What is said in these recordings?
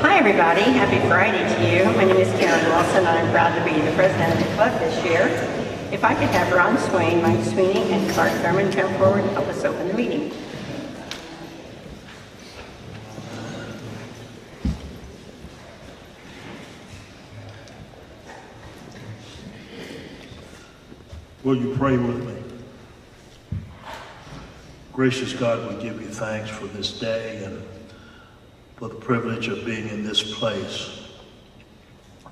Hi everybody, happy Friday to you. My name is Karen Wilson and I'm proud to be the president of the club this year. If I could have Ron Swain, Mike Sweeney, and Clark Thurman come forward and help us open the meeting. Will you pray with me? Gracious God, we give you thanks for this day and for the privilege of being in this place.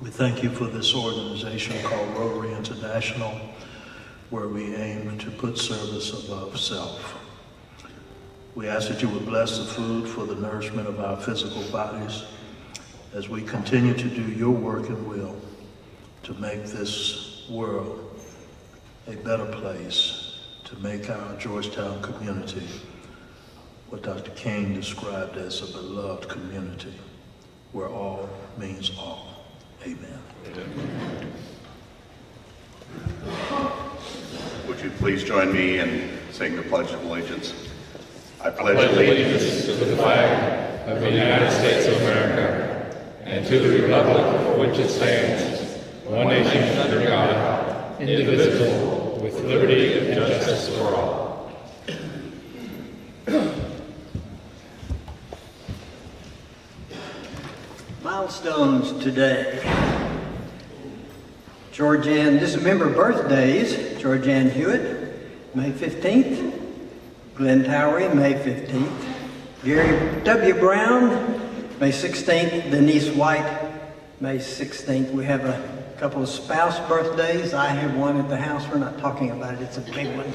We thank you for this organization called Rotary International, where we aim to put service above self. We ask that you would bless the food for the nourishment of our physical bodies as we continue to do your work and will to make this world a better place, to make our Georgetown community what Dr. King described as a beloved community, where all means all. Amen. Would you please join me in saying the Pledge of Allegiance? I pledge allegiance to the flag of the United States of America and to the republic for which it stands, one nation under God, indivisible, with liberty and justice for all. Milestones today. Georgianne, just remember birthdays. Georgianne Hewitt, May 15th. Glenn Towery, May 15th. Gary W. Brown, May 16th. Denise White, May 16th. We have a couple of spouse birthdays. I have one at the house. We're not talking about it. It's a big one.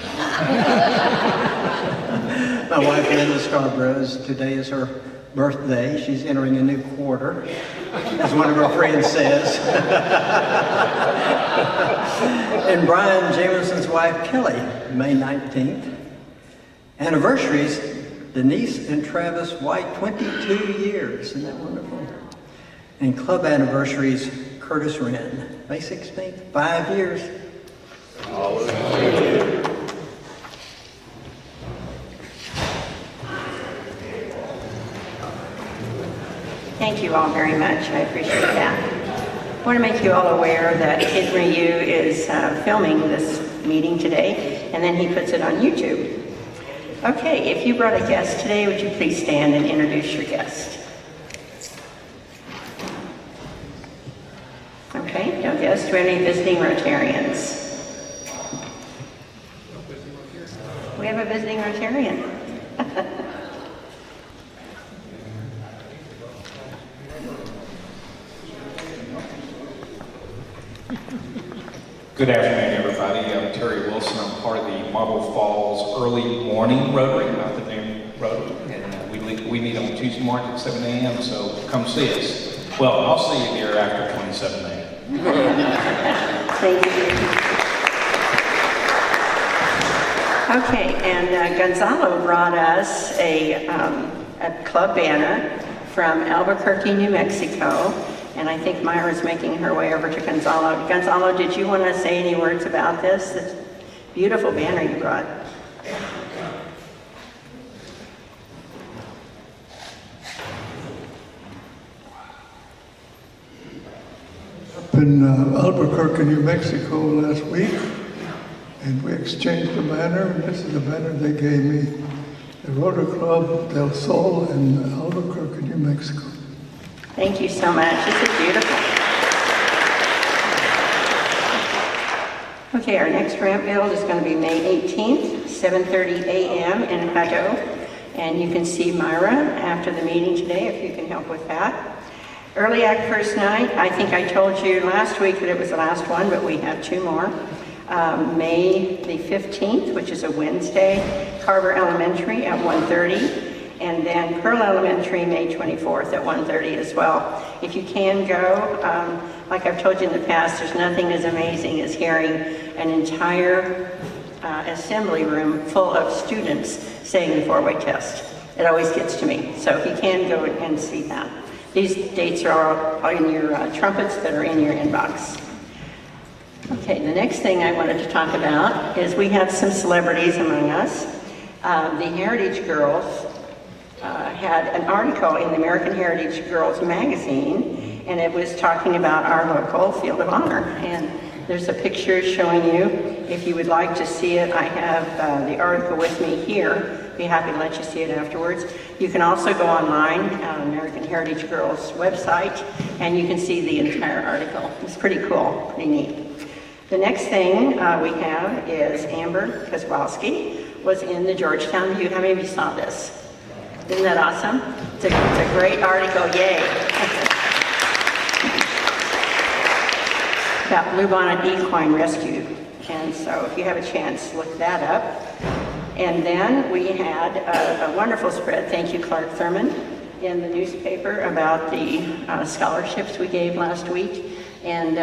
My wife, Linda Scarborough's, today is her birthday. She's entering a new quarter, as one of her friends says. And Brian Jamieson's wife, Kelly, May 19th. Anniversaries, Denise and Travis White, 22 years. Isn't that wonderful? And club anniversaries, Curtis Wren, May 16th, 5 years. Hallelujah. Thank you all very much. I appreciate that. I want to make you all aware that Kid Ryu is filming this meeting today, and then he puts it on YouTube. Okay, if you brought a guest today, would you please stand and introduce your guest? Okay, no guests. Do we have any visiting Rotarians? We have a visiting Rotarian. Good afternoon, everybody. I'm Terry Wilson. I'm part of the Marble Falls Early Morning Rotary, not the noon Rotary. And we meet on Tuesday morning at 7 a.m., so come see us. Well, I'll see you here after 27 a.m. Thank you. Okay, and Gonzalo brought us a club banner from Albuquerque, New Mexico. And I think Myra's making her way over to Gonzalo. Gonzalo, did you want to say any words about this? This beautiful banner you brought. Up in Albuquerque, New Mexico last week, and we exchanged the banner, and this is the banner they gave me. The Rotary Club del Sol in Albuquerque, New Mexico. Thank you so much. This is beautiful. Okay, our next ramp build is going to be May 18th, 7:30 a.m. in Pago. And you can see Myra after the meeting today if you can help with that. Early Act First Night, I think I told you last week that it was the last one, but we have two more. May the 15th, which is a Wednesday, Carver Elementary at 1:30. And then Pearl Elementary, May 24th at 1:30 as well. If you can go, like I've told you in the past, there's nothing as amazing as hearing an entire assembly room full of students saying the four-way test. It always gets to me. So if you can go and see that. These dates are all in your trumpets that are in your inbox. Okay, the next thing I wanted to talk about is we have some celebrities among us. The Heritage Girls had an article in the American Heritage Girls magazine, and it was talking about our local Field of Honor. And there's a picture showing you. If you would like to see it, I have the article with me here. Be happy to let you see it afterwards. You can also go online on American Heritage Girls website, and you can see the entire article. It's pretty cool, pretty neat. The next thing we have is Amber Kozłowski was in the Georgetown Review. How many of you saw this? Isn't that awesome? It's a great article, yay. About Bluebonnet Equine Rescue. And so if you have a chance, look that up. And then we had a wonderful spread, thank you Clark Thurman, in the newspaper about the scholarships we gave last week. And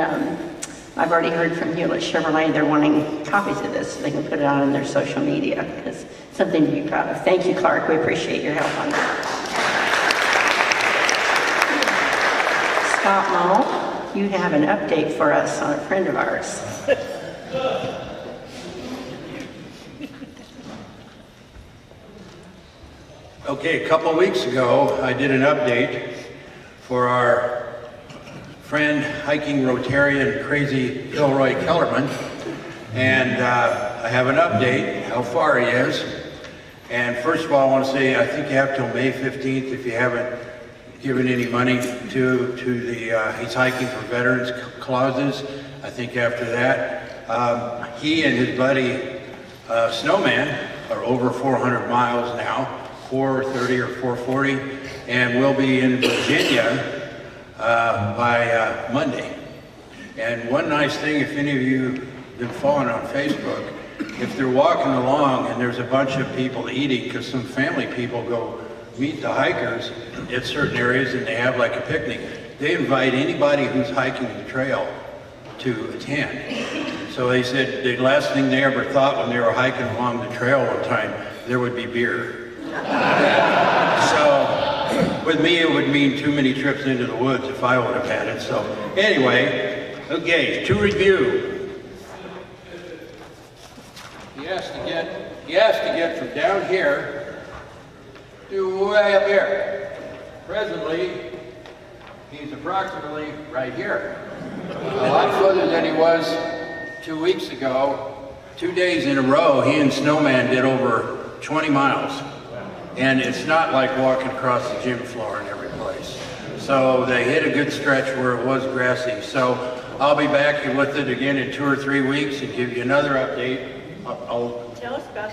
I've already heard from Hewlett Chevrolet, they're wanting copies of this so they can put it on their social media, because it's something to be proud of. Thank you, Clark, we appreciate your help on that. Scott Mull, you have an update for us on a friend of ours. Okay, a couple weeks ago, I did an update for our friend, hiking Rotarian, crazy Gilroy Kellerman, and I have an update, how far he is. And first of all, I want to say, I think you have till May 15th if you haven't given any money to the He's Hiking for Veterans clauses. I think after that, he and his buddy Snowman are over 400 miles now, 430 or 440, and we'll be in Virginia by Monday. And one nice thing, if any of you have been following on Facebook, if they're walking along and there's a bunch of people eating, because some family people go meet the hikers at certain areas and they have like a picnic, they invite anybody who's hiking the trail to attend. So they said the last thing they ever thought when they were hiking along the trail one time, there would be beer. So with me, it would mean too many trips into the woods if I would have had it. So anyway, okay, to review. He has to get from down here to way up here. Presently, he's approximately right here. A lot further than he was 2 weeks ago. 2 days in a row, he and Snowman did over 20 miles. And it's not like walking across the gym floor in every place. So they hit a good stretch where it was grassy. So I'll be back with it again in 2 or 3 weeks and give you another update. Tell us about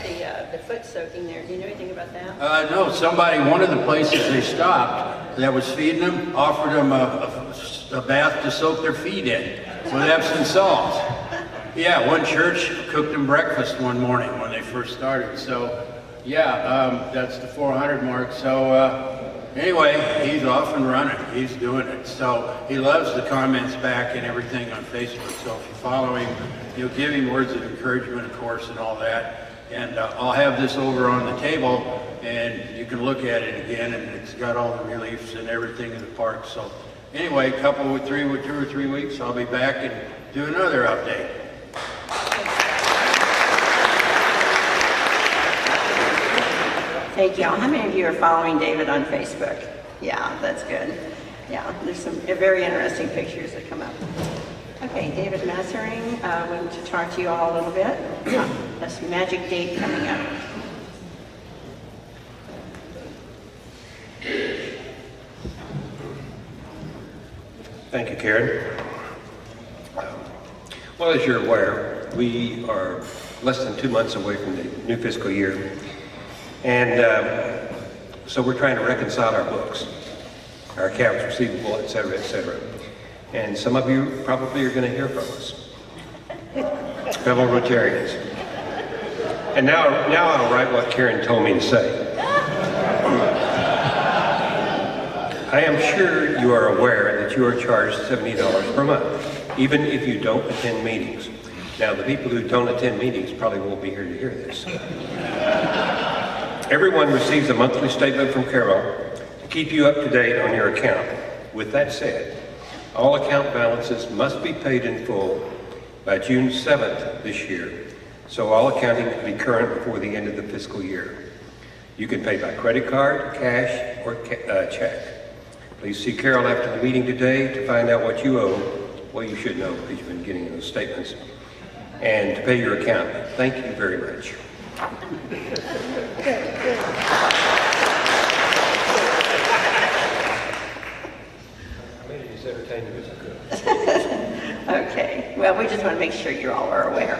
the foot soaking there. Do you know anything about that? No, one of the places they stopped that was feeding them, offered them a bath to soak their feet in with Epsom salt. Yeah, one church cooked them breakfast one morning when they first started. So yeah, that's the 400 mark. So anyway, he's off and running. He's doing it. So he loves the comments back and everything on Facebook. So if you follow him, you'll give him words of encouragement, of course, and all that. And I'll have this over on the table, and you can look at it again, and it's got all the reliefs and everything in the park. So anyway, 2 or 3 weeks, I'll be back and do another update. Thank you. How many of you are following David on Facebook? Yeah, that's good. Yeah, there's some very interesting pictures that come up. Okay, David Massering, wanted to talk to you all a little bit. That's a magic date coming up. Thank you, Karen. Well, as you're aware, we are less than 2 months away from the new fiscal year. And so we're trying to reconcile our books, our accounts receivable, et cetera, and some of you probably are going to hear from us, fellow Rotarians. And now I'll write what Karen told me to say. I am sure you are aware that you are charged $70 per month, even if you don't attend meetings. Now, the people who don't attend meetings probably won't be here to hear this. Everyone receives a monthly statement from Carol to keep you up to date on your account. With that said, all account balances must be paid in full by June 7th this year, so all accounting can be current before the end of the fiscal year. You can pay by credit card, cash, or check. Please see Carol after the meeting today to find out what you owe. Well, you should know because you've been getting those statements. And to pay your account. Thank you very much. I made it as entertaining as I could. Okay, well, we just want to make sure you all are aware.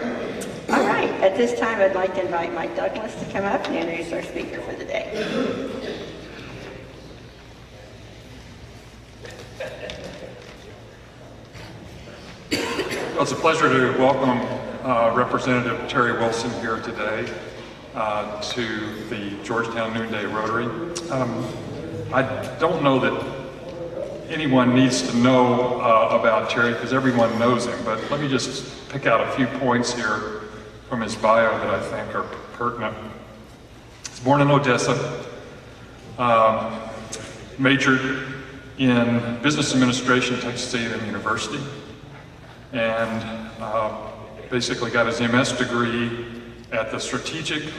All right, at this time, I'd like to invite Mike Douglas to come up and introduce our speaker for the day. Well, it's a pleasure to welcome Representative Terry Wilson here today to the Georgetown Noonday Rotary. I don't know that anyone needs to know about Terry because everyone knows him, but let me just pick out a few points here from his bio that I think are pertinent. He's born in Odessa, majored in business administration at Texas A&M University, and basically got his MS degree at the Strategic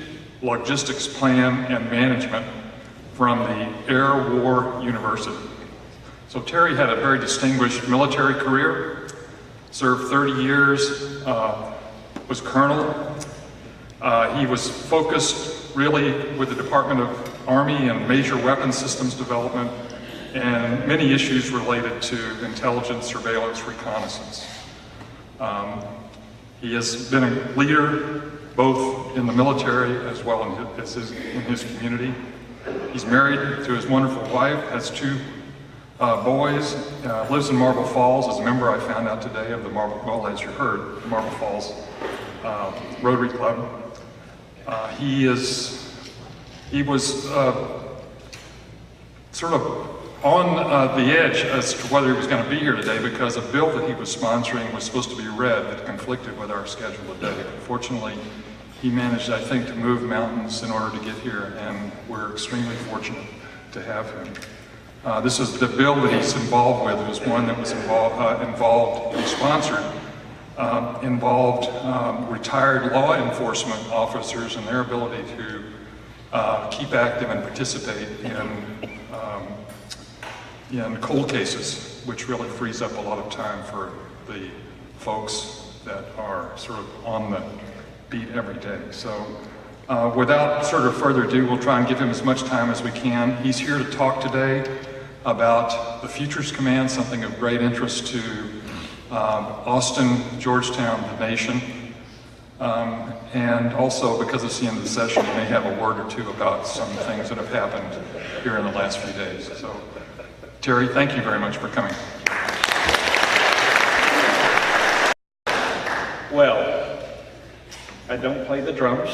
Logistics Plan and Management from the Air War University. So Terry had a very distinguished military career, served 30 years, was colonel. He was focused really with the Department of Army and major weapons systems development and many issues related to intelligence, surveillance, reconnaissance. He has been a leader both in the military as well in his community. He's married to his wonderful wife, has 2 boys, lives in Marble Falls. As a member, I found out today of the as you heard, the Marble Falls Rotary Club. He was sort of on the edge as to whether he was going to be here today because a bill that he was sponsoring was supposed to be read that conflicted with our schedule today. Fortunately, he managed, I think, to move mountains in order to get here, and we're extremely fortunate to have him. This is the bill that he's involved with. It was one that was involved retired law enforcement officers and their ability to keep active and participate in cold cases, which really frees up a lot of time for the folks that are sort of on the beat every day. So without sort of further ado, we'll try and give him as much time as we can. He's here to talk today about the Futures Command, something of great interest to Austin, Georgetown, the nation. And also, because it's the end of the session, you may have a word or two about some things that have happened here in the last few days. So, Terry, thank you very much for coming. Well, I don't play the drums.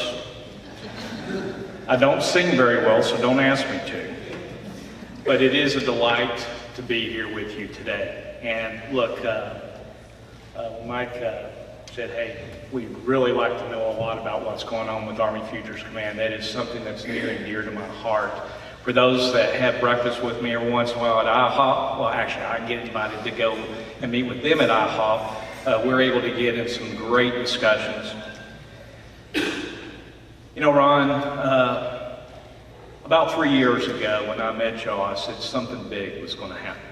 I don't sing very well, so don't ask me to. But it is a delight to be here with you today. And look, Mike said, hey, we'd really like to know a lot about what's going on with Army Futures Command. That is something that's near and dear to my heart. For those that have breakfast with me every once in a while at IHOP, well, actually, I get invited to go and meet with them at IHOP. We're able to get in some great discussions. You know, Ron, about 3 years ago when I met y'all, I said something big was going to happen.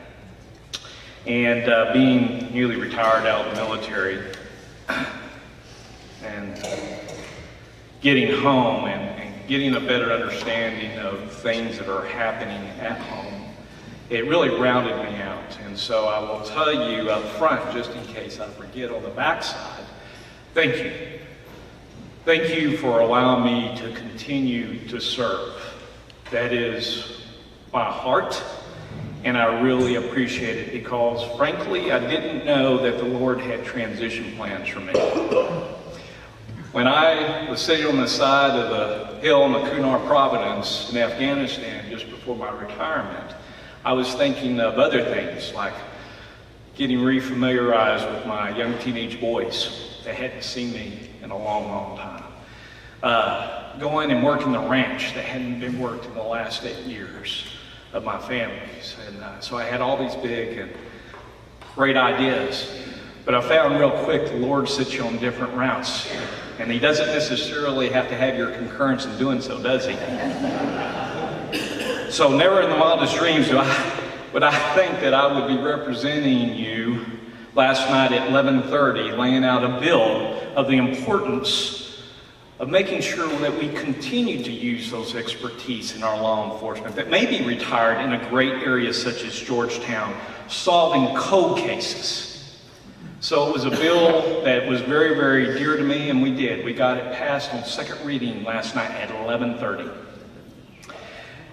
And being newly retired out of the military and getting home and getting a better understanding of things that are happening at home, it really rounded me out. And so I will tell you up front, just in case I forget on the backside, thank you. Thank you for allowing me to continue to serve. That is my heart, and I really appreciate it because, frankly, I didn't know that the Lord had transition plans for me. When I was sitting on the side of the hill in the Kunar Providence in Afghanistan just before my retirement, I was thinking of other things like getting refamiliarized with my young teenage boys that hadn't seen me in a long, long time. Going and working the ranch that hadn't been worked in the last 8 years of my family's. And so I had all these big and great ideas. But I found real quick the Lord sets you on different routes. And he doesn't necessarily have to have your concurrence in doing so, does he? So never in the wildest dreams would I think that I would be representing you last night at 11:30, laying out a bill of the importance of making sure that we continue to use those expertise in our law enforcement that may be retired in a great area such as Georgetown, solving code cases. So it was a bill that was very, very dear to me, and we did. We got it passed on second reading last night at 11:30.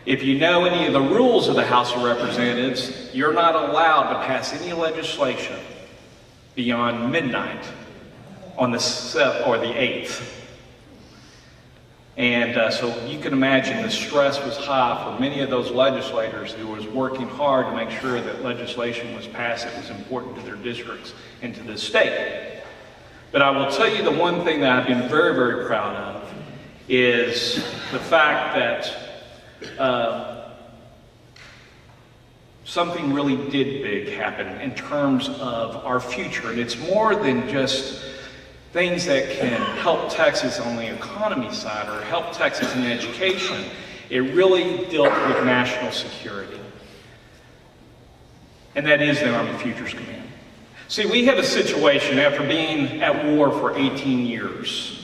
If you know any of the rules of the House of Representatives, you're not allowed to pass any legislation beyond midnight on the 7th or the 8th. And so you can imagine the stress was high for many of those legislators who was working hard to make sure that legislation was passed that was important to their districts and to the state. But I will tell you the one thing that I've been very, very proud of is the fact that something really did big happen in terms of our future. And it's more than just things that can help Texas on the economy side or help Texas in education. It really dealt with national security. And that is the Army Futures Command. See, we have a situation after being at war for 18 years.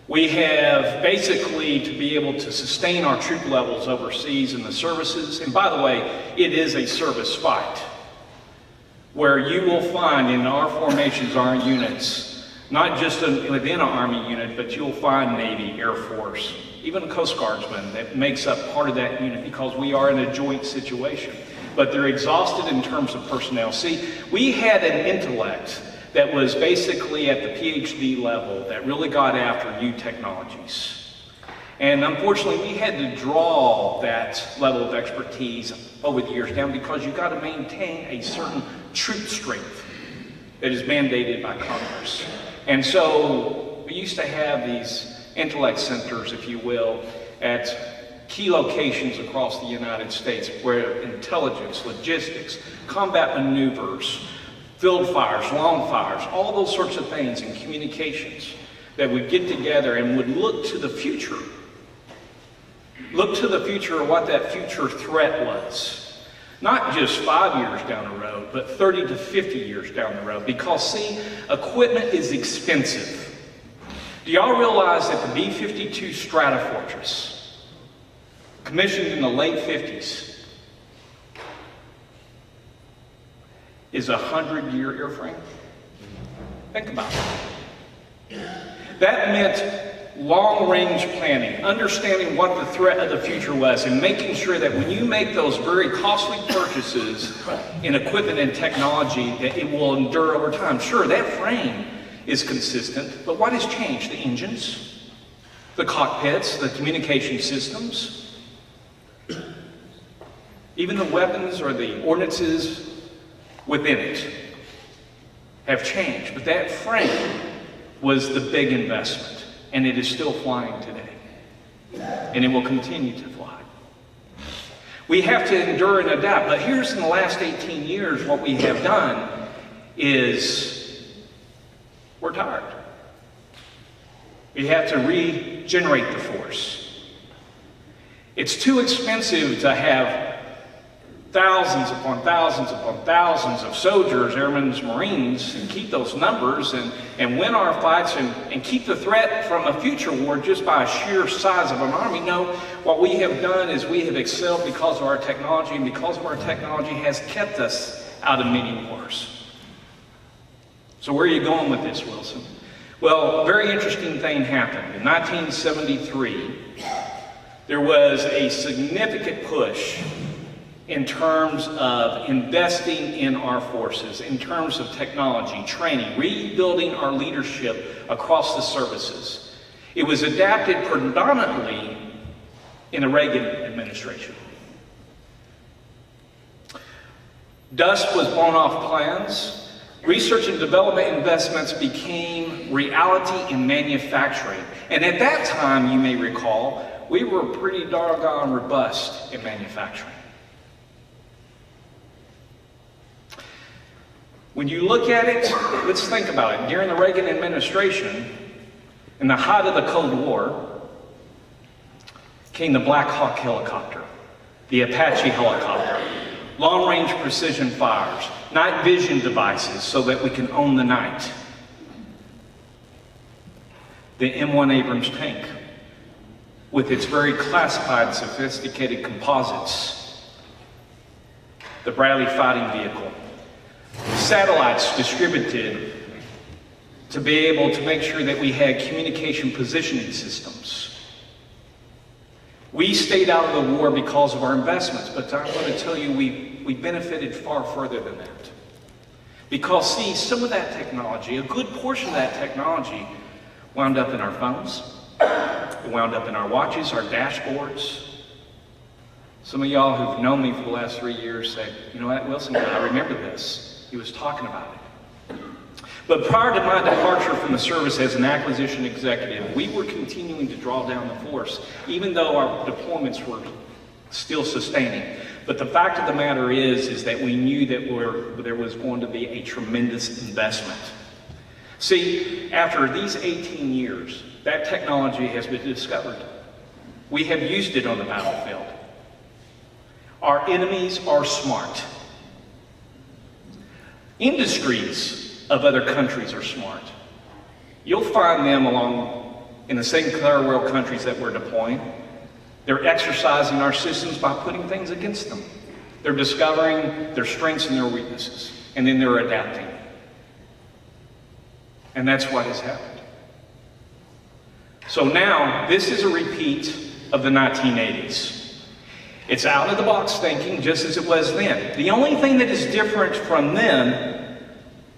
We have basically to be able to sustain our troop levels overseas in the services. And by the way, it is a service fight where you will find in our formations, our units, not just within an Army unit, but you'll find Navy, Air Force, even a Coast Guardsman that makes up part of that unit because we are in a joint situation. But they're exhausted in terms of personnel. See, we had an intellect that was basically at the PhD level that really got after new technologies. And unfortunately, we had to draw that level of expertise over the years down because you've got to maintain a certain troop strength that is mandated by Congress. And so we used to have these intellect centers, if you will, at key locations across the United States where intelligence, logistics, combat maneuvers, field fires, long fires, all those sorts of things and communications that would get together and would look to the future. Look to the future of what that future threat was. Not just 5 years down the road, but 30 to 50 years down the road. Because see, equipment is expensive. Do y'all realize that the B-52 Stratofortress, commissioned in the late 50s, is a 100-year airframe? Think about it. That meant long-range planning, understanding what the threat of the future was, and making sure that when you make those very costly purchases in equipment and technology, that it will endure over time. Sure, that frame is consistent, but what has changed? The engines, the cockpits, the communication systems, even the weapons or the ordinances within it have changed. But that frame was the big investment. And it is still flying today. And it will continue to fly. We have to endure and adapt. But here's in the last 18 years, what we have done is we're tired. We have to regenerate the force. It's too expensive to have thousands upon thousands upon thousands of soldiers, airmen, Marines, and keep those numbers and win our fights and keep the threat from a future war just by a sheer size of an army. No, what we have done is we have excelled because of our technology, and because of our technology has kept us out of many wars. So where are you going with this, Wilson? Well, a very interesting thing happened. In 1973, there was a significant push in terms of investing in our forces, in terms of technology, training, rebuilding our leadership across the services. It was adapted predominantly in the Reagan administration. Dust was blown off plans. Research and development investments became reality in manufacturing. And at that time, you may recall, we were pretty doggone robust in manufacturing. When you look at it, let's think about it. During the Reagan administration, in the height of the Cold War, came the Black Hawk helicopter, the Apache helicopter, long-range precision fires, night vision devices so that we can own the night. The M1 Abrams tank, with its very classified, sophisticated composites. The Bradley fighting vehicle. Satellites distributed to be able to make sure that we had communication positioning systems. We stayed out of the war because of our investments, but I'm going to tell you we benefited far further than that. Because see, some of that technology, a good portion of that technology, wound up in our phones, it wound up in our watches, our dashboards. Some of y'all who've known me for the last 3 years say, you know what, Wilson, I remember this. He was talking about it. But prior to my departure from the service as an acquisition executive, we were continuing to draw down the force, even though our deployments were still sustaining. But the fact of the matter is that we knew that there was going to be a tremendous investment. See, after these 18 years, that technology has been discovered. We have used it on the battlefield. Our enemies are smart. Industries of other countries are smart. You'll find them along in the same third world countries that we're deploying. They're exercising our systems by putting things against them. They're discovering their strengths and their weaknesses, and then they're adapting. And that's what has happened. So now, this is a repeat of the 1980s. It's out of the box thinking just as it was then. The only thing that is different from then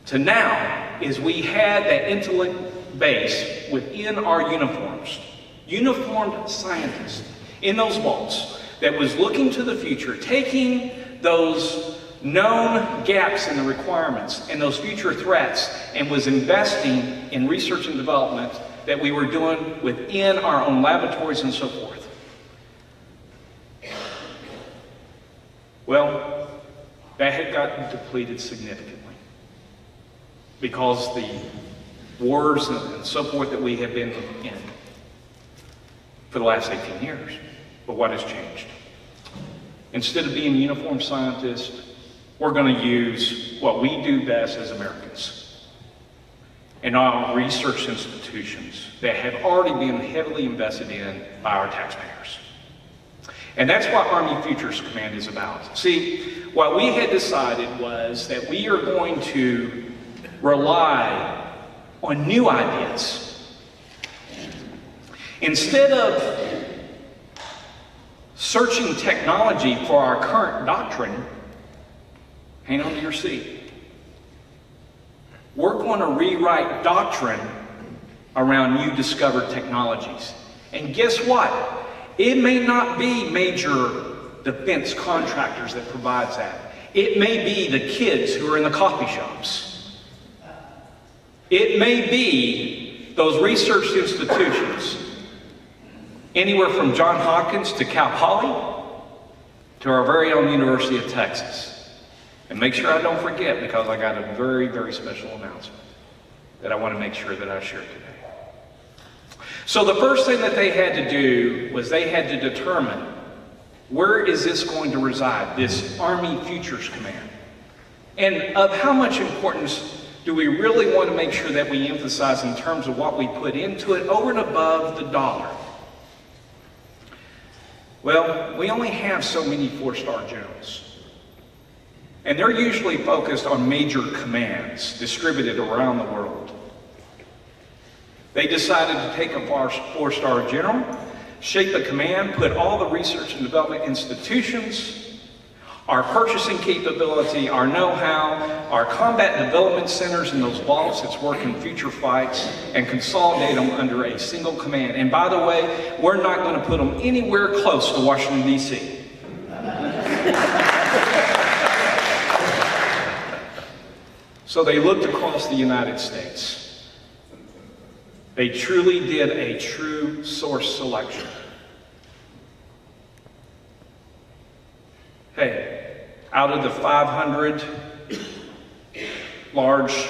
to now is we had that intellect base within our uniforms. Uniformed scientists in those vaults that was looking to the future, taking those known gaps in the requirements and those future threats and was investing in research and development that we were doing within our own laboratories and so forth. Well, that had gotten depleted significantly because the wars and so forth that we have been in for the last 18 years. But what has changed? Instead of being uniformed scientists, we're going to use what we do best as Americans and our research institutions that have already been heavily invested in by our taxpayers. And that's what Army Futures Command is about. See, what we had decided was that we are going to rely on new ideas. Instead of searching technology for our current doctrine, hang on to your seat. We're going to rewrite doctrine around new discovered technologies. And guess what? It may not be major defense contractors that provides that. It may be the kids who are in the coffee shops. It may be those research institutions, anywhere from Johns Hopkins to Cal Poly to our very own University of Texas. And make sure I don't forget, because I got a very, very special announcement that I want to make sure that I share today. So the first thing that they had to do was they had to determine, where is this going to reside, this Army Futures Command? And of how much importance do we really want to make sure that we emphasize in terms of what we put into it over and above the dollar? Well, we only have so many 4-star generals. And they're usually focused on major commands distributed around the world. They decided to take a 4-star general, shape a command, put all the research and development institutions, our purchasing capability, our know-how, our combat development centers in those vaults that's working future fights, and consolidate them under a single command. And by the way, we're not going to put them anywhere close to Washington, D.C. So they looked across the United States. They truly did a true source selection. Hey, out of the 500 large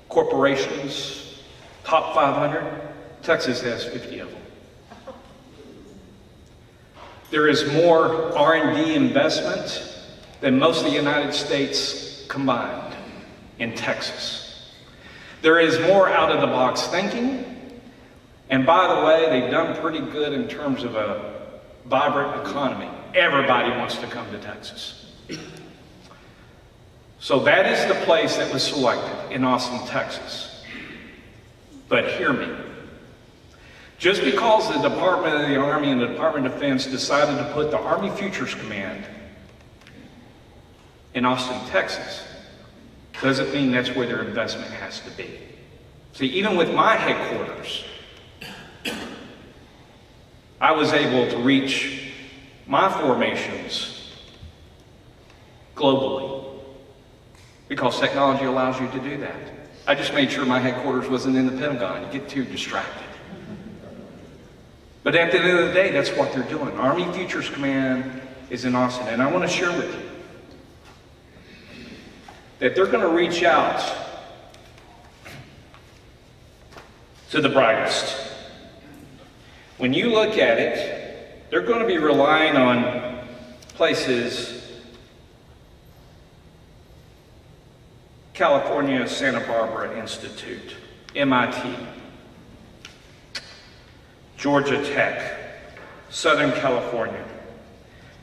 corporations, top 500, Texas has 50 of them. There is more R&D investment than most of the United States combined in Texas. There is more out-of-the-box thinking, and by the way, they've done pretty good in terms of a vibrant economy. Everybody wants to come to Texas. So that is the place that was selected in Austin, Texas. But hear me. Just because the Department of the Army and the Department of Defense decided to put the Army Futures Command in Austin, Texas, doesn't mean that's where their investment has to be. See, even with my headquarters, I was able to reach my formations globally because technology allows you to do that. I just made sure my headquarters wasn't in the Pentagon. You get too distracted. But at the end of the day, that's what they're doing. Army Futures Command is in Austin, and I want to share with you that they're going to reach out to the brightest. When you look at it, they're going to be relying on places, California Santa Barbara Institute, MIT, Georgia Tech, Southern California,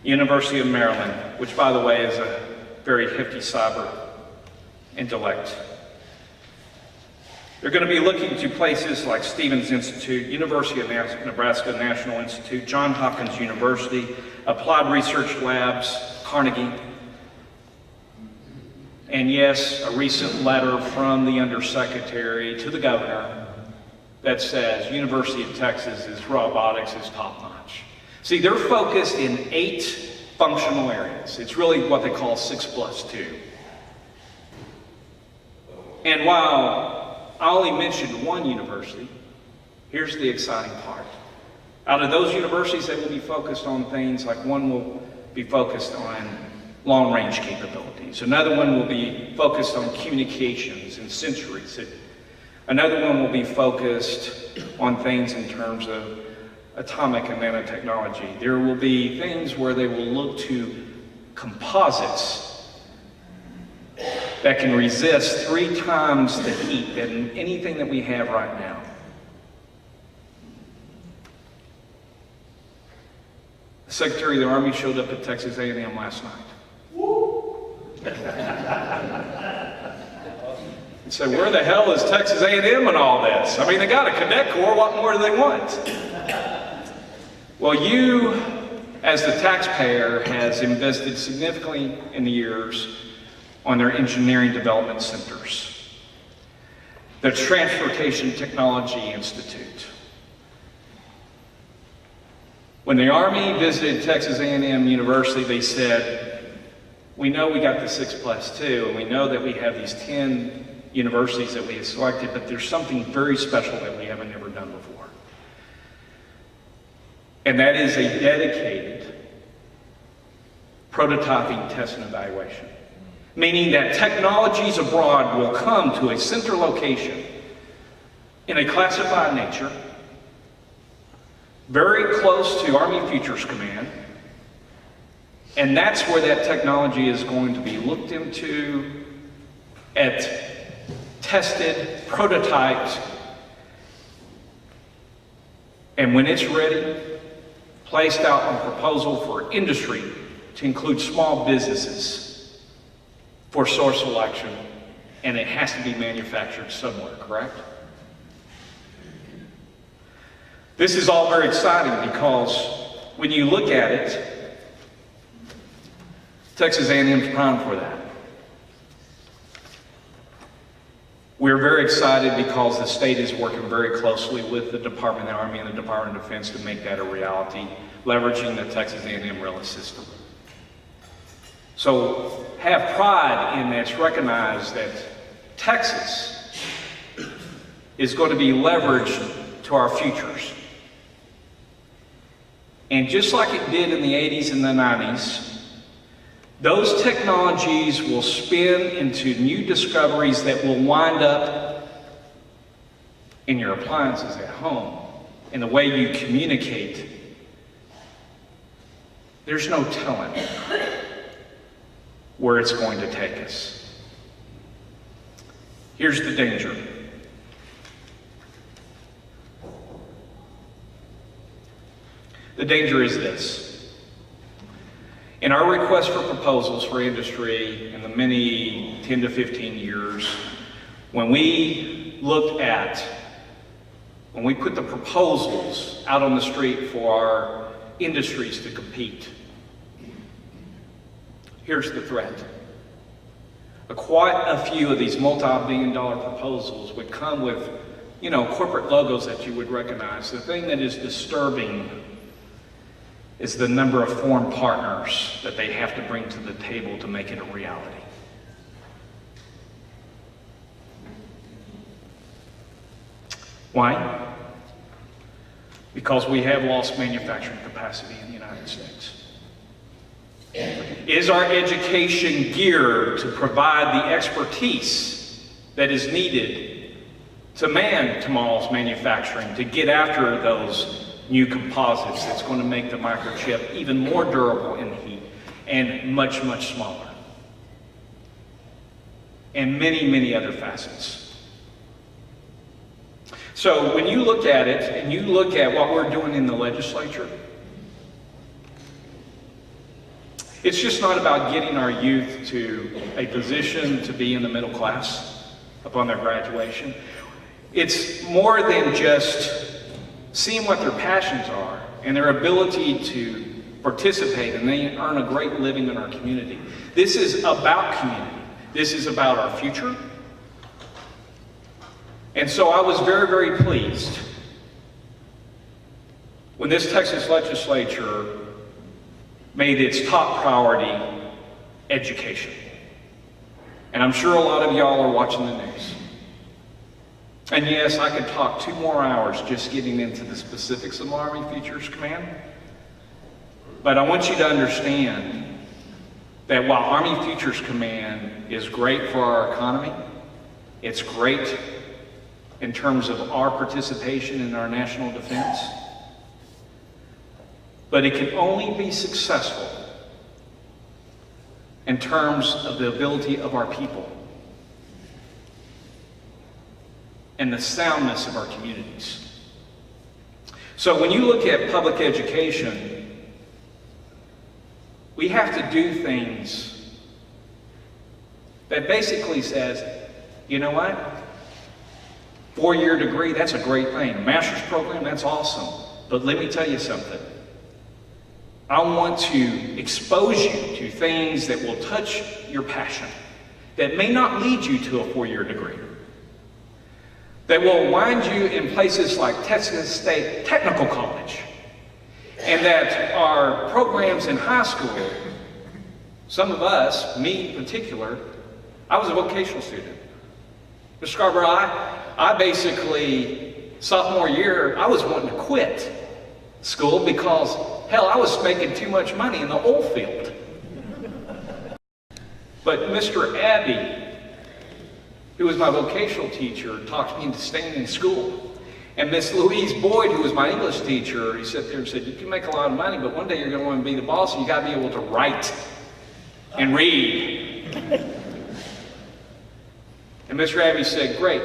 University of Maryland, which by the way is a very hefty cyber intellect. They're going to be looking to places like Stevens Institute, University of Nebraska National Institute, Johns Hopkins University, Applied Research Labs, Carnegie, and yes, a recent letter from the Undersecretary to the Governor that says University of Texas's robotics is top-notch. See, they're focused in 8 functional areas. It's really what they call 6+2. And while I only mentioned one university, here's the exciting part. Out of those universities that will be focused on things, like one will be focused on long-range capabilities. Another one will be focused on communications and sensories. Another one will be focused on things in terms of atomic and nanotechnology. There will be things where they will look to composites that can resist 3 times the heat than anything that we have right now. The Secretary of the Army showed up at Texas A&M last night. And said, where the hell is Texas A&M in all this? I mean, they got a cadet corps, what more do they want? Well, you, as the taxpayer, has invested significantly in the years on their engineering development centers. The Transportation Technology Institute. When the Army visited Texas A&M University, they said, we know we got the 6+2, and we know that we have these 10 universities that we have selected, but there's something very special that we haven't ever done before. And that is a dedicated prototyping, test, and evaluation. Meaning that technologies abroad will come to a center location in a classified nature, very close to Army Futures Command, and that's where that technology is going to be looked into, tested, prototyped, and when it's ready, placed out on proposal for industry to include small businesses for source selection, and it has to be manufactured somewhere, correct? This is all very exciting because when you look at it, Texas A&M is primed for that. We're very excited because the state is working very closely with the Department of the Army and the Department of Defense to make that a reality, leveraging the Texas A&M RELA system. So have pride in this, recognize that Texas is going to be leveraged to our futures. And just like it did in the 80s and the 90s, Those technologies will spin into new discoveries that will wind up in your appliances at home, in the way you communicate. There's no telling where it's going to take us. Here's the danger. The danger is this. In our request for proposals for industry in the many 10 to 15 years, when we put the proposals out on the street for our industries to compete, here's the threat. Quite a few of these multi-billion-dollar proposals would come with, corporate logos that you would recognize. The thing that is disturbing is the number of foreign partners that they have to bring to the table to make it a reality. Why? Because we have lost manufacturing capacity in the United States. Is our education geared to provide the expertise that is needed to man tomorrow's manufacturing, to get after those new composites that's going to make the microchip even more durable in heat and much, much smaller? And many, many other facets. So when you look at it and you look at what we're doing in the legislature, it's just not about getting our youth to a position to be in the middle class upon their graduation. It's more than just seeing what their passions are and their ability to participate and they earn a great living in our community. This is about community. This is about our future. And so I was very, very pleased when this Texas legislature made its top priority education. And I'm sure a lot of y'all are watching the news. And yes, I could talk 2 more hours just getting into the specifics of Army Futures Command. But I want you to understand that while Army Futures Command is great for our economy, it's great in terms of our participation in our national defense, but it can only be successful in terms of the ability of our people and the soundness of our communities. So when you look at public education, we have to do things that basically says, you know what? 4-year degree, that's a great thing. Master's program, that's awesome. But let me tell you something. I want to expose you to things that will touch your passion, that may not lead you to a 4-year degree, that will wind you in places like Texas State Technical College, and that our programs in high school, some of us, me in particular, I was a vocational student. Mr. Scarborough, I basically, sophomore year, I was wanting to quit school because, hell, I was making too much money in the oil field. But Mr. Abbey, who was my vocational teacher, talked me into staying in school. And Miss Louise Boyd, who was my English teacher, he sat there and said, you can make a lot of money, but one day you're going to want to be the boss, and you got to be able to write and read. And Mr. Abbey said, great,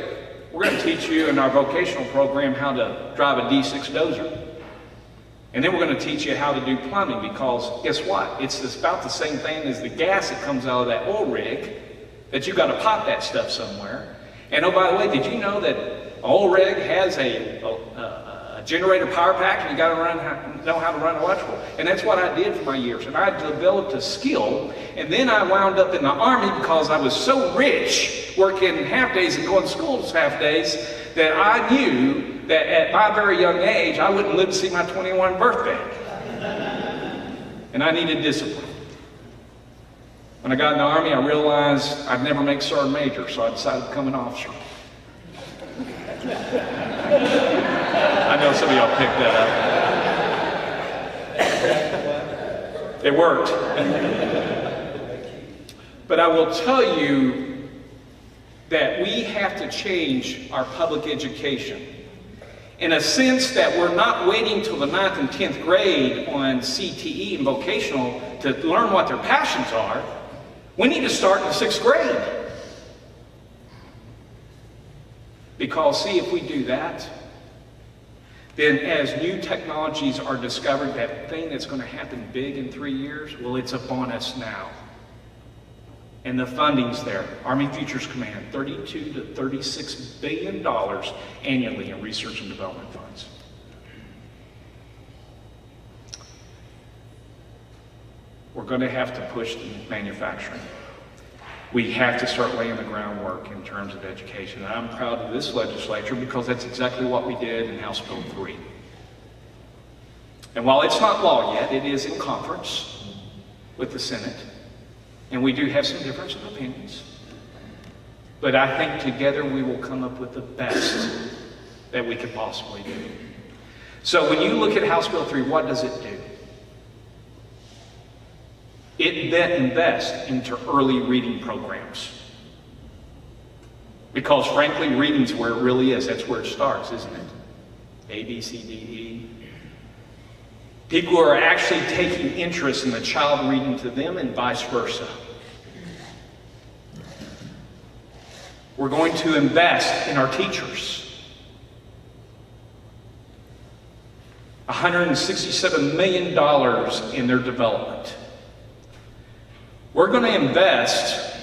we're going to teach you in our vocational program how to drive a D6 dozer. And then we're going to teach you how to do plumbing, because guess what? It's about the same thing as the gas that comes out of that oil rig, that you got to pop that stuff somewhere. And oh, by the way, did you know that an oil rig has a generator power pack, and you got to know how to run electrical? And that's what I did for my years. And I developed a skill, and then I wound up in the Army because I was so rich working half days and going to school half days that I knew that at my very young age, I wouldn't live to see my 21st birthday. And I needed discipline. When I got in the Army, I realized I'd never make sergeant major, so I decided to become an officer. I know some of y'all picked that up. It worked. But I will tell you that we have to change our public education in a sense that we're not waiting till the 9th and 10th grade on CTE and vocational to learn what their passions are. We need to start in the 6th grade. Because see, if we do that, then as new technologies are discovered, that thing that's going to happen big in 3 years, well, it's upon us now. And the funding's there. Army Futures Command, $32 to $36 billion annually in research and development funds. We're going to have to push the manufacturing. We have to start laying the groundwork in terms of education. And I'm proud of this legislature because that's exactly what we did in House Bill 3. And while it's not law yet, it is in conference with the Senate. And we do have some difference of opinions. But I think together we will come up with the best that we could possibly do. So when you look at House Bill 3, what does it do? It invests into early reading programs. Because frankly, reading's where it really is. That's where it starts, isn't it? A, B, C, D, E. People are actually taking interest in the child reading to them and vice versa. We're going to invest in our teachers. $167 million in their development. We're going to invest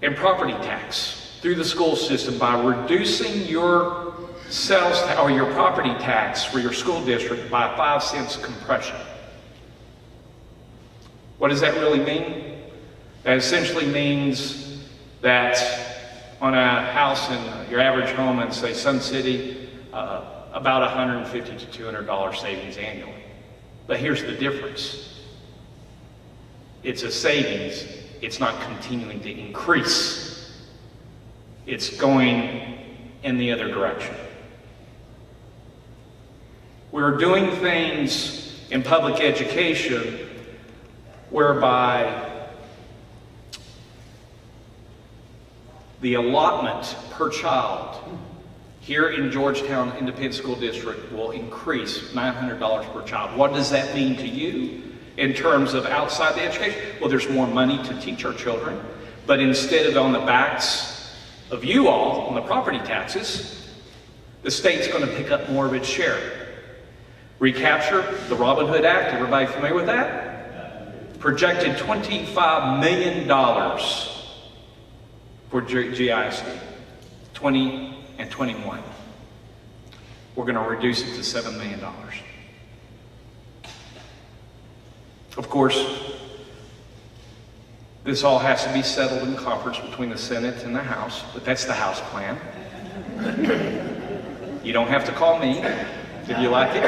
in property tax through the school system by reducing your sales or your property tax for your school district by 5 cents compression. What does that really mean? That essentially means that on a house in your average home in, say, Sun City, about $150 to $200 savings annually. But here's the difference. It's a savings. It's not continuing to increase. It's going in the other direction. We're doing things in public education whereby the allotment per child here in Georgetown Independent School District will increase $900 per child. What does that mean to you in terms of outside the education? Well, there's more money to teach our children, but instead of on the backs of you all on the property taxes, the state's going to pick up more of its share. Recapture, the Robin Hood Act, everybody familiar with that? Projected $25 million for GISD, 20 and 21. We're going to reduce it to $7 million. Of course, this all has to be settled in conference between the Senate and the House, but that's the House plan. You don't have to call me if you like it.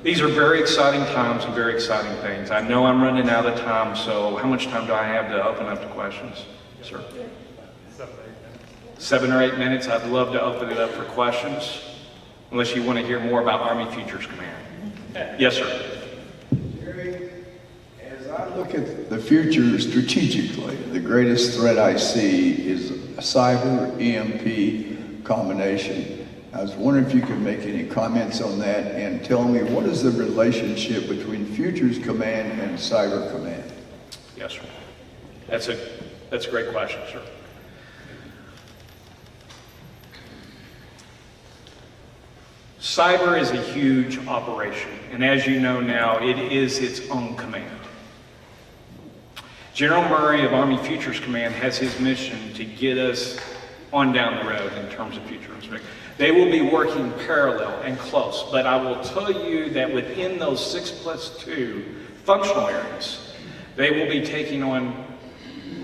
These are very exciting times and very exciting things. I know I'm running out of time, so how much time do I have to open up to questions? Sir? 7 or 8 minutes. I'd love to open it up for questions, unless you want to hear more about Army Futures Command. Yes, sir. Jerry, as I look at the future strategically, the greatest threat I see is a cyber EMP combination. I was wondering if you could make any comments on that and tell me what is the relationship between Futures Command and Cyber Command? Yes, sir. That's a great question, sir. Cyber is a huge operation, and as you know now, it is its own command. General Murray of Army Futures Command has his mission to get us on down the road in terms of future inspection. They will be working parallel and close, but I will tell you that within those 6+2 functional areas, they will be taking on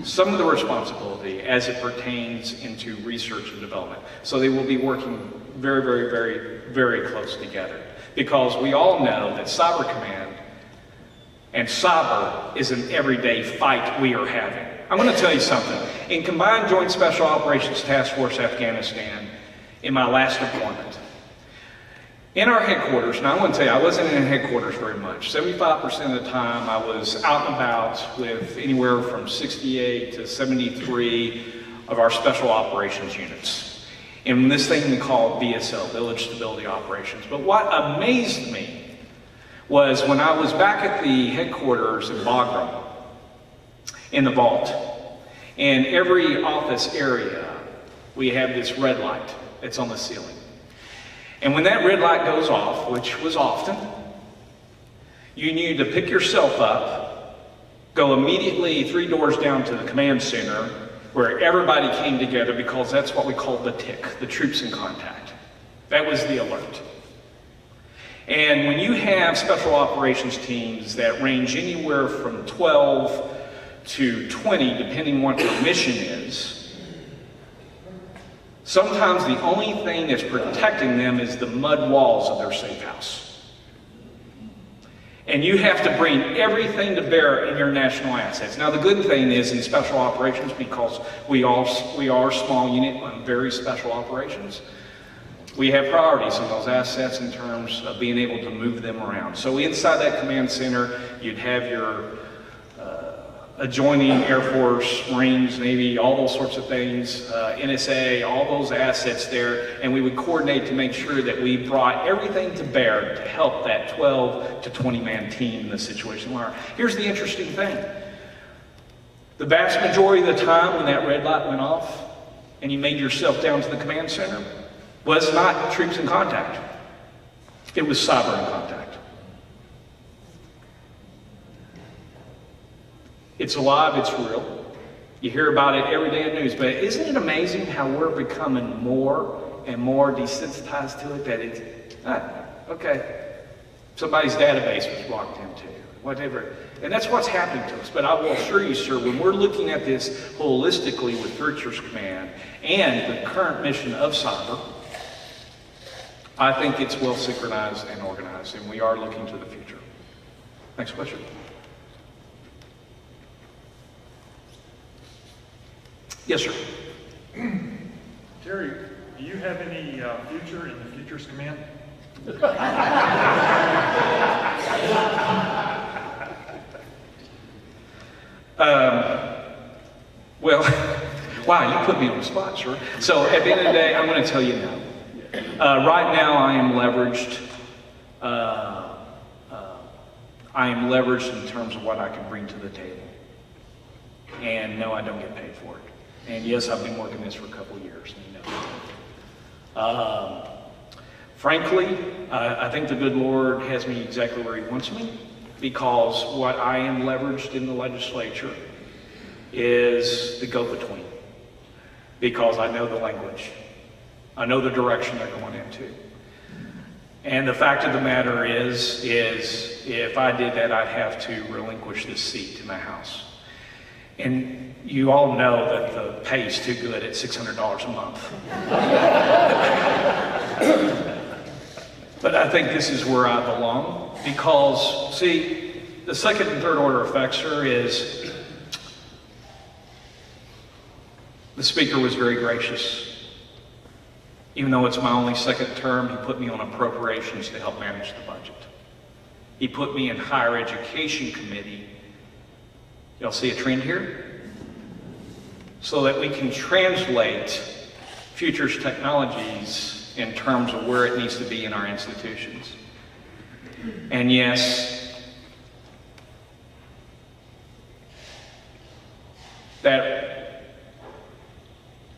some of the responsibility as it pertains into research and development. So they will be working very, very, very, very close together, because we all know that Cyber Command and cyber is an everyday fight we are having. I'm going to tell you something. In Combined Joint Special Operations Task Force Afghanistan, in my last deployment, In our headquarters, and I want to tell you, I wasn't in headquarters very much. 75% of the time I was out and about with anywhere from 68 to 73 of our special operations units in this thing we call VSO, Village Stability Operations. But what amazed me was when I was back at the headquarters in Bagram, in the vault, in every office area, we have this red light that's on the ceiling. And when that red light goes off, which was often, you need to pick yourself up, go immediately 3 doors down to the command center where everybody came together, because that's what we call the TIC, the troops in contact. That was the alert. And when you have special operations teams that range anywhere from 12 to 20, depending what their mission is, sometimes the only thing that's protecting them is the mud walls of their safe house. And you have to bring everything to bear in your national assets. Now the good thing is in special operations, because we are a small unit on very special operations, we have priorities on those assets in terms of being able to move them around. So inside that command center, you'd have your adjoining Air Force, Marines, Navy, all those sorts of things, NSA, all those assets there, and we would coordinate to make sure that we brought everything to bear to help that 12 to 20 man team in the situation we're in. Here's the interesting thing. The vast majority of the time when that red light went off and you made yourself down to the command center was not troops in contact. It was cyber in contact. It's alive, it's real. You hear about it every day in the news, but isn't it amazing how we're becoming more and more desensitized to it, that it's, okay, somebody's database was locked into, whatever. And that's what's happening to us. But I will assure you, sir, when we're looking at this holistically with Virtuous Command and the current mission of cyber, I think it's well synchronized and organized, and we are looking to the future. Next question. Yes, sir. Terry, do you have any future in the Futures Command? Well, wow, you put me on the spot, sir. So at the end of the day, I'm going to tell you no. Right now, I am leveraged. I am leveraged in terms of what I can bring to the table. And no, I don't get paid for it. And yes, I've been working this for a couple of years. And you know. Frankly, I think the good Lord has me exactly where He wants me, because what I am leveraged in the legislature is the go-between. Because I know the language. I know the direction they're going into. And the fact of the matter is if I did that, I'd have to relinquish this seat in the House. And you all know that the pay is too good at $600 a month. But I think this is where I belong, because, see, the second and third order effects, sir, is the Speaker was very gracious. Even though it's my only second term, he put me on appropriations to help manage the budget. He put me in higher education committee. Y'all see a trend here? So that we can translate futures technologies in terms of where it needs to be in our institutions. And yes, that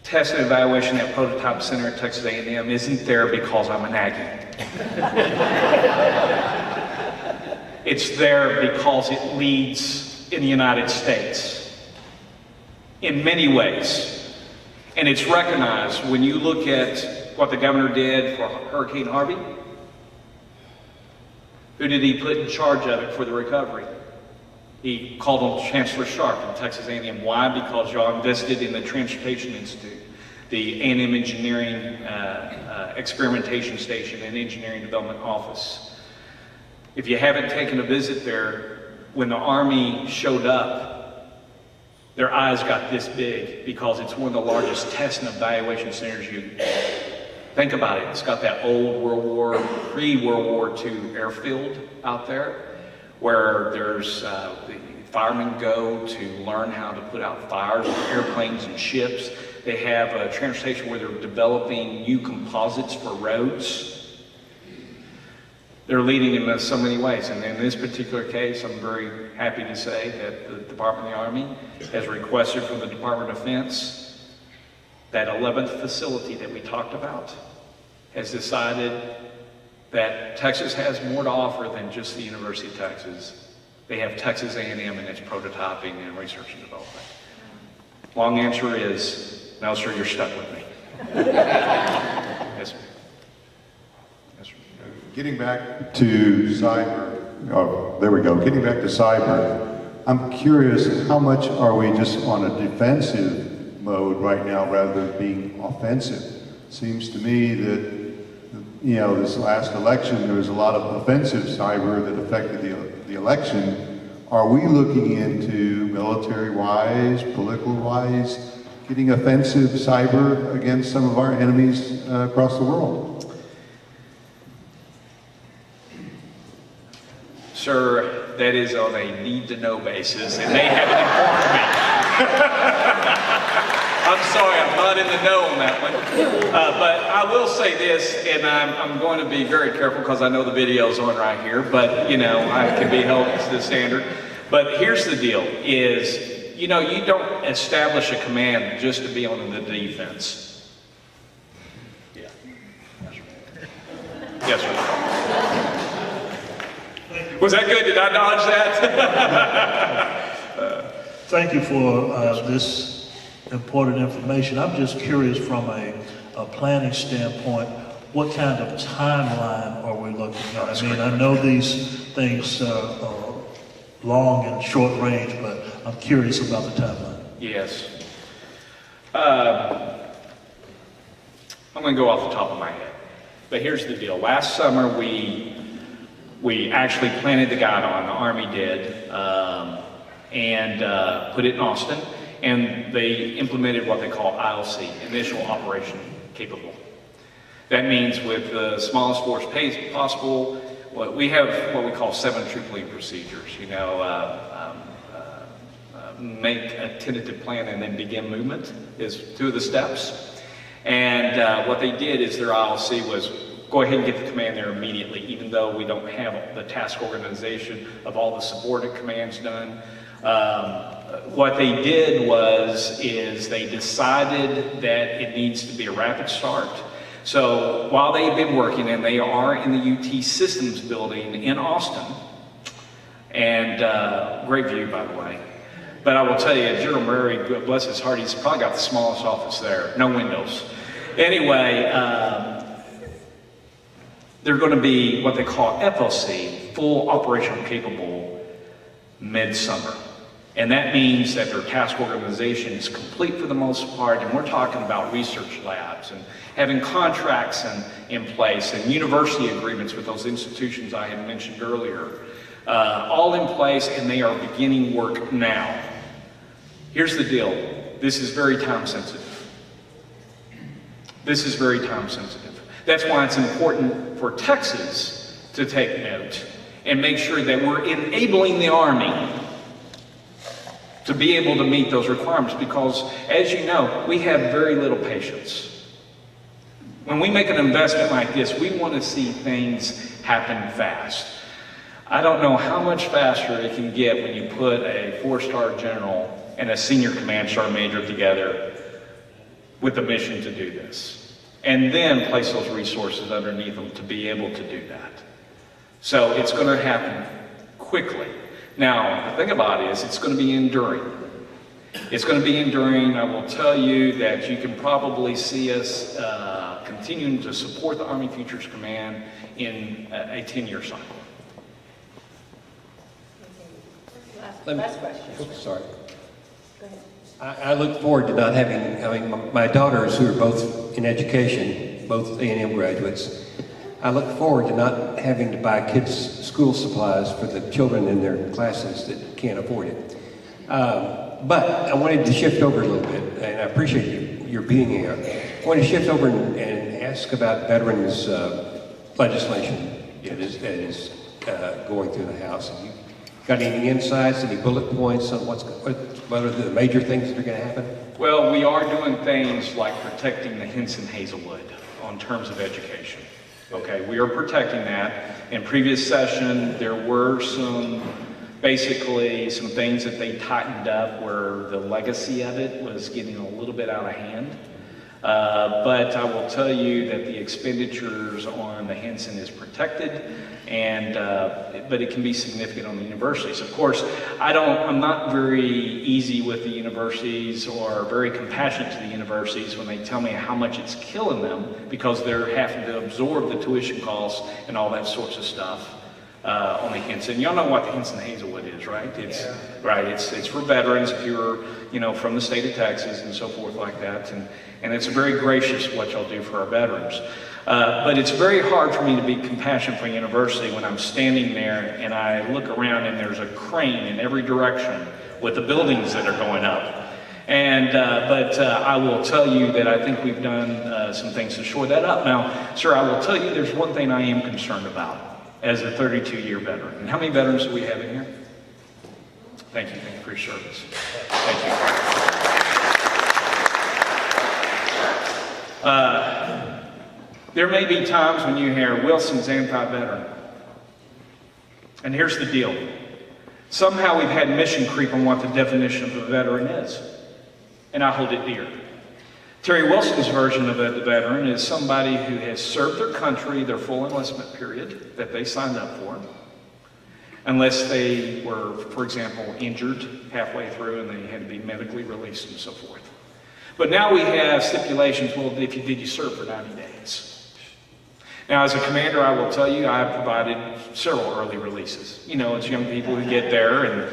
test and evaluation, that prototype center at Texas A&M isn't there because I'm an Aggie. It's there because it leads in the United States in many ways. And it's recognized when you look at what the governor did for Hurricane Harvey. Who did he put in charge of it for the recovery? He called on Chancellor Sharp in Texas A&M. Why? Because y'all invested in the Transportation Institute, the A&M Engineering Experimentation Station and Engineering Development Office. If you haven't taken a visit there, when the Army showed up, their eyes got this big because it's one of the largest test and evaluation centers Think about it. It's got that old pre-World War II airfield out there where there's the firemen go to learn how to put out fires on airplanes and ships. They have a transportation where they're developing new composites for roads. They're leading in so many ways. And in this particular case, I'm very happy to say that the Department of the Army has requested from the Department of Defense that 11th facility that we talked about has decided that Texas has more to offer than just the University of Texas. They have Texas A&M in its prototyping and research and development. Long answer is, no, sir, you're stuck with me. Yes, sir. Yes, sir. Getting back to cyber, oh, there we go. Getting back to cyber, I'm curious, how much are we just on a defensive mode right now rather than being offensive? Seems to me that, you know, this last election, there was a lot of offensive cyber that affected the election. Are we looking into military-wise, political-wise, getting offensive cyber against some of our enemies across the world? Sir, that is on a need-to-know basis, and they haven't informed me. I'm sorry, I'm not in the know on that one. But I will say this, and I'm going to be very careful because I know the video's on right here, but, you know, I can be held to the standard. But here's the deal, is, you know, you don't establish a command just to be on the defense. Yeah. Yes, sir. Was that good? Did I dodge that? Thank you for this important information. I'm just curious from a planning standpoint, what kind of timeline are we looking at? I mean, I know these things are long and short range, but I'm curious about the timeline. Yes. I'm going to go off the top of my head. But here's the deal. Last summer, we actually planted the guidon, the Army did, and put it in Austin. And they implemented what they call IOC, Initial Operation Capable. That means with the smallest force possible, we have what we call 7 troop lead procedures. You know, make a tentative plan and then begin movement is 2 of the steps. And what they did is their IOC was go ahead and get the command there immediately, even though we don't have the task organization of all the subordinate commands done. What they did is they decided that it needs to be a rapid start. So while they've been working, and they are in the UT Systems building in Austin, and great view, by the way. But I will tell you, General Murray, bless his heart, he's probably got the smallest office there, no windows. Anyway, they're going to be what they call FOC, full operational capable, midsummer. And that means that their task organization is complete for the most part, and we're talking about research labs and having contracts in place and university agreements with those institutions I had mentioned earlier, all in place, and they are beginning work now. Here's the deal. This is very time sensitive. This is very time sensitive. That's why it's important for Texas to take note and make sure that we're enabling the Army to be able to meet those requirements, because as you know, we have very little patience. When we make an investment like this, we want to see things happen fast. I don't know how much faster it can get when you put a 4-star general and a senior command sergeant major together with a mission to do this, and then place those resources underneath them to be able to do that. So it's going to happen quickly. Now, the thing about it is it's going to be enduring. It's going to be enduring. I will tell you that you can probably see us continuing to support the Army Futures Command in a 10-year cycle. Last question. Sorry. Go ahead. I look forward to not having, my daughters who are both in education, both A&M graduates, I look forward to not having to buy kids' school supplies for the children in their classes that can't afford it. But I wanted to shift over a little bit, and I appreciate your being here. I want to shift over and ask about veterans legislation that is going through the House. Have you got any insights, any bullet points on what are the major things that are going to happen? Well, we are doing things like protecting the Henson Hazelwood on terms of education. Okay, we are protecting that. In previous session, there were basically some things that they tightened up where the legacy of it was getting a little bit out of hand. But I will tell you that the expenditures on the Henson is protected, and but it can be significant on the universities. Of course, I'm not very easy with the universities or very compassionate to the universities when they tell me how much it's killing them because they're having to absorb the tuition costs and all that sorts of stuff. On the Henson. Y'all know what the Henson Hazelwood is, right? It's for veterans if you're, from the state of Texas and so forth like that. And it's very gracious what y'all do for our veterans. But it's very hard for me to be compassionate for a university when I'm standing there and I look around and there's a crane in every direction with the buildings that are going up. But I will tell you that I think we've done some things to shore that up. Now, sir, I will tell you there's one thing I am concerned about as a 32-year veteran. And how many veterans do we have in here? Thank you for your service. Thank you. There may be times when you hear Wilson's anti-veteran. And here's the deal. Somehow we've had mission creep on what the definition of a veteran is. And I hold it dear. Terry Wilson's version of a veteran is somebody who has served their country their full enlistment period that they signed up for, unless they were, for example, injured halfway through and they had to be medically released and so forth. But now we have stipulations, well, did you serve for 90 days? Now, as a commander, I will tell you, I have provided several early releases. It's young people who get there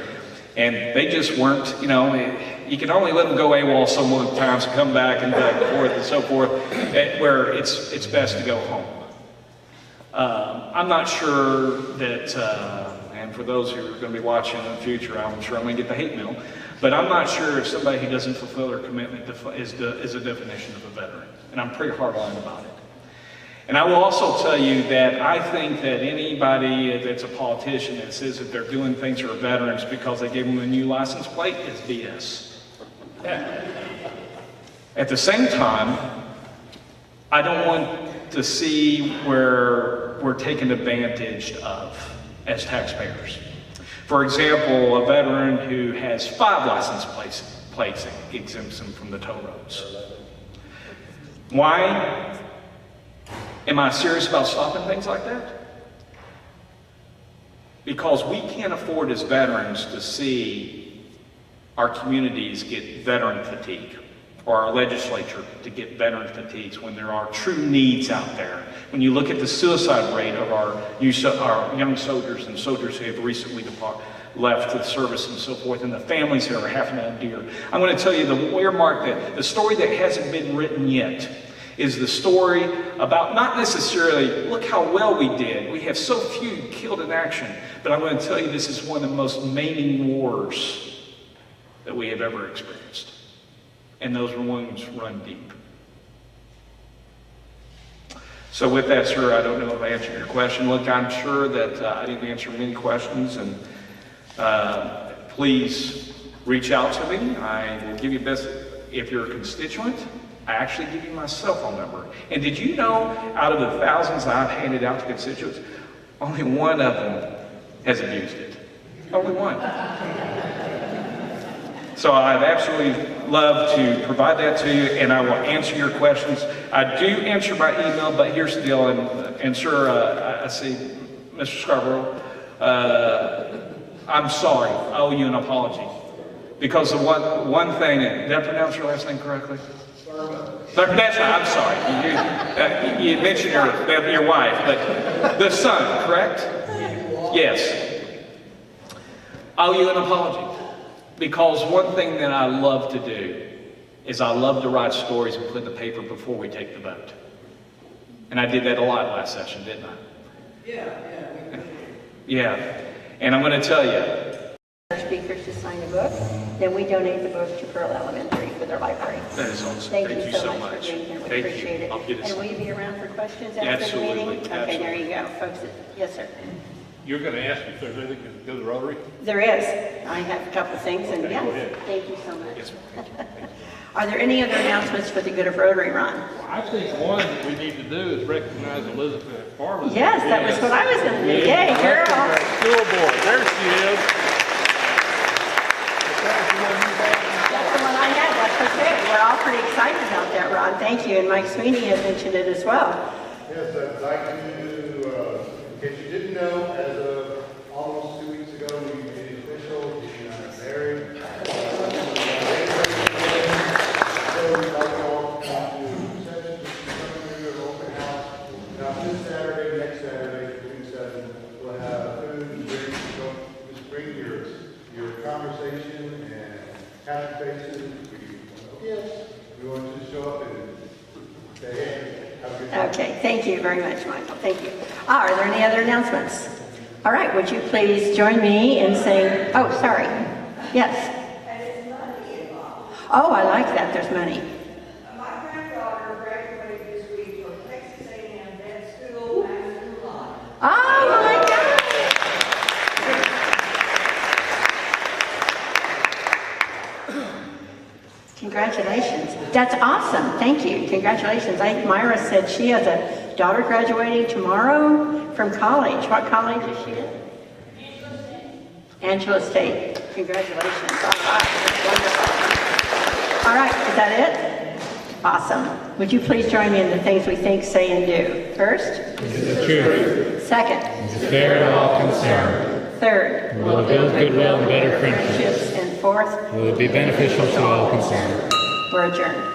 and they just weren't, you can only let them go AWOL so many times and come back and back and forth and so forth, where it's best to go home. I'm not sure that, and for those who are going to be watching in the future, I'm sure I'm going to get the hate mail, but I'm not sure if somebody who doesn't fulfill their commitment is a definition of a veteran. And I'm pretty hardline about it. And I will also tell you that I think that anybody that's a politician that says that they're doing things for veterans because they gave them a new license plate is BS. At the same time, I don't want to see where we're taken advantage of as taxpayers. For example, a veteran who has 5 license plates exempts him from the toll roads. Why? Am I serious about stopping things like that? Because we can't afford as veterans to see our communities get veteran fatigue, or our legislature to get veteran fatigue when there are true needs out there. When you look at the suicide rate of our young soldiers and soldiers who have recently left the service and so forth, and the families that are having to endure. I'm going to tell you the story that hasn't been written yet is the story about not necessarily, look how well we did. We have so few killed in action. But I'm going to tell you this is one of the most maiming wars that we have ever experienced. And those wounds run deep. So with that, sir, I don't know if I answered your question. Look, I'm sure that I didn't answer many questions. And please reach out to me. I will give you best, if you're a constituent, I actually give you my cell phone number. And did you know, out of the thousands I've handed out to constituents, only one of them has abused it. Only one. So I'd absolutely love to provide that to you, and I will answer your questions. I do answer by email, but here's the deal, and sir, I see Mr. Scarborough, I'm sorry, I owe you an apology. Because the one thing, did I pronounce your last name correctly? That's right, I'm sorry. You mentioned your wife, but the son, correct? Yes. I owe you an apology. Because one thing that I love to do is I love to write stories and put in the paper before we take the vote. And I did that a lot last session, didn't I? Yeah. And I'm going to tell you, our speakers to sign a book. Then we donate the book to Pearl Elementary for their library. That is awesome. Thank you so much much. for being here. We Thank appreciate you. it. I'll get it And will signed. you be around for questions Yeah, after the absolutely. meeting? Okay, there you go, folks. Yes, sir. You're going to ask if there's anything to do with Rotary? There is. I have a couple of things, and Okay, yes, go ahead. thank you so much. Yes, Are there any other announcements for the good of Rotary, Ron? Well, I think one that we need to do is recognize Elizabeth Farland. Yes, that was what I was going to do. Yay, girl. School board, there she is. That's the one I had, that's okay. We're all pretty excited about that, Ron. Thank you, and Mike Sweeney had mentioned it as well. Yes, I'd like to, in case you didn't know, as of almost 2 weeks ago, we made it official, we got married. So we'd like to all come to reception, to an open house. Now, this Saturday, next Saturday, June 7th, we'll have food and drinks. So just bring your conversation and happy faces. We want you to show up and say, hey, have a good time. Okay, thank you very much, Michael. Thank you. Are there any other announcements? All right, would you please join me in saying, oh, sorry. Yes. Oh, I like that. There's money. My granddaughter graduated this week from Texas A&M School and School. Oh, my God. Congratulations. That's awesome. Thank you. Congratulations. Myra said she has a daughter graduating tomorrow from college. What college is she in? Angela State. Congratulations. All right. That's wonderful. All right. Is that it? Awesome. Would you please join me in the things we think, say, and do? First? The truth. Second? Is fair to all concerned. Third? Will it build goodwill and better friendships? And fourth? Will it be beneficial to all concerned? We're adjourned.